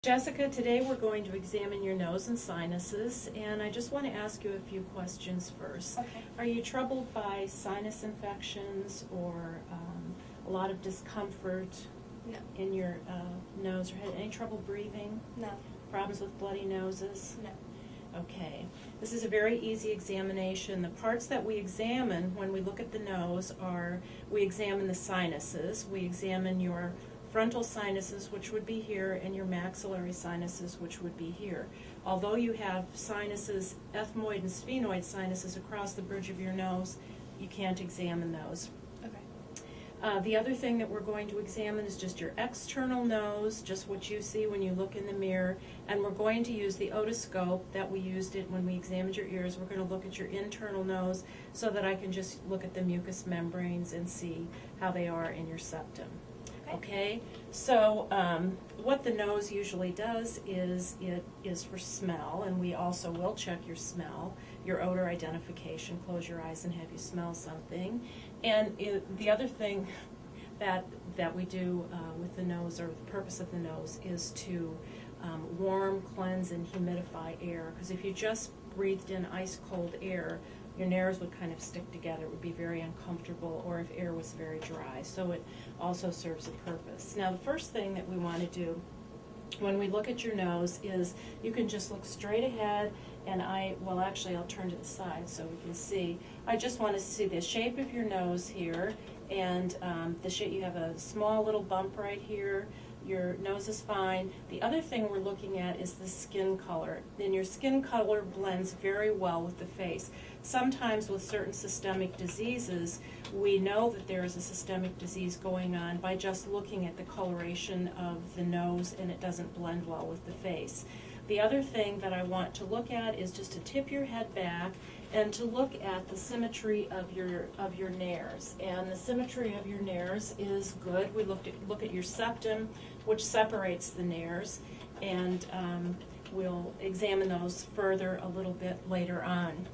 Jessica, today we're going to examine your nose and sinuses, and I just want to ask you a few questions first. Okay. Are you troubled by sinus infections or a lot of discomfort No. in your nose or head? Any trouble breathing? No. Problems with bloody noses? No. Okay. This is a very easy examination. The parts that we examine when we look at the nose are, we examine the sinuses, we examine your frontal sinuses, which would be here, and your maxillary sinuses, which would be here. Although you have sinuses, ethmoid and sphenoid sinuses across the bridge of your nose, you can't examine those. Okay. The other thing that we're going to examine is just your external nose, just what you see when you look in the mirror, and we're going to use the otoscope that we used it when we examined your ears. We're going to look at your internal nose so that I can just look at the mucous membranes and see how they are in your septum. Okay, so what the nose usually does is it is for smell, and we also will check your smell, your odor identification, close your eyes and have you smell something. And the other thing that we do with the nose, or the purpose of the nose, is to warm, cleanse, and humidify air, because if you just breathed in ice-cold air, your nares would kind of stick together. It would be very uncomfortable, or if air was very dry. So it also serves a purpose. Now, the first thing that we want to do when we look at your nose is you can just look straight ahead, and well, actually, I'll turn to the side so we can see. I just want to see the shape of your nose here, and the shape. You have a small little bump right here. Your nose is fine. The other thing we're looking at is the skin color. And your skin color blends very well with the face. Sometimes with certain systemic diseases, we know that there is a systemic disease going on by just looking at the coloration of the nose, and it doesn't blend well with the face. The other thing that I want to look at is just to tip your head back and to look at the symmetry of your nares. And the symmetry of your nares is good. We look at your septum, which separates the nares, and we'll examine those further a little bit later on.